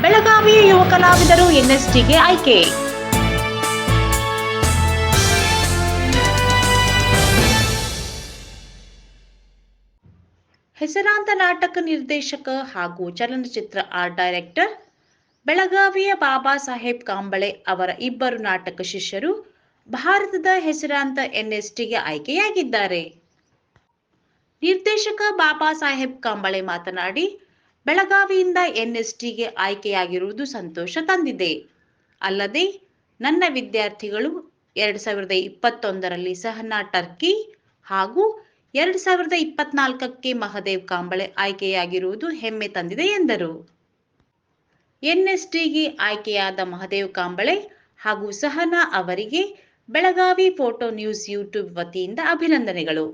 ಬೆಳಗಾವಿಯ ಯುವ ಕಲಾವಿದರು ಎನ್ಎಸ್ಟಿಗೆ ಆಯ್ಕೆ. ಹೆಸರಾಂತ ನಾಟಕ ನಿರ್ದೇಶಕ ಹಾಗೂ ಚಲನಚಿತ್ರ ಆರ್ಟ್ ಡೈರೆಕ್ಟರ್ ಬೆಳಗಾವಿಯ ಬಾಬಾ ಸಾಹೇಬ್ ಕಾಂಬಳೆ ಅವರ ಇಬ್ಬರು ನಾಟಕ ಶಿಷ್ಯರು ಭಾರತದ ಹೆಸರಾಂತ ಎನ್ಎಸ್ಟಿಗೆ ಆಯ್ಕೆಯಾಗಿದ್ದಾರೆ. ನಿರ್ದೇಶಕ ಬಾಬಾ ಸಾಹೇಬ್ ಕಾಂಬಳೆ ಮಾತನಾಡಿ, ಬೆಳಗಾವಿಯಿಂದ ಎನ್ಎಸ್ಟಿಗೆ ಆಯ್ಕೆಯಾಗಿರುವುದು ಸಂತೋಷ ತಂದಿದೆ. ಅಲ್ಲದೆ ನನ್ನ ವಿದ್ಯಾರ್ಥಿಗಳು 2021ರಲ್ಲಿ ಸಹನಾ ಟರ್ಕಿ ಹಾಗೂ 2024ಕ್ಕೆ ಮಹದೇವ್ ಕಾಂಬಳೆ ಆಯ್ಕೆಯಾಗಿರುವುದು ಹೆಮ್ಮೆ ತಂದಿದೆ ಎಂದರು. ಎನ್ಎಸ್ಟಿಗೆ ಆಯ್ಕೆಯಾದ ಮಹದೇವ್ ಕಾಂಬಳೆ ಹಾಗೂ ಸಹನಾ ಅವರಿಗೆ ಬೆಳಗಾವಿ ಫೋಟೋ ನ್ಯೂಸ್ ಯೂಟ್ಯೂಬ್ ವತಿಯಿಂದ ಅಭಿನಂದನೆಗಳು.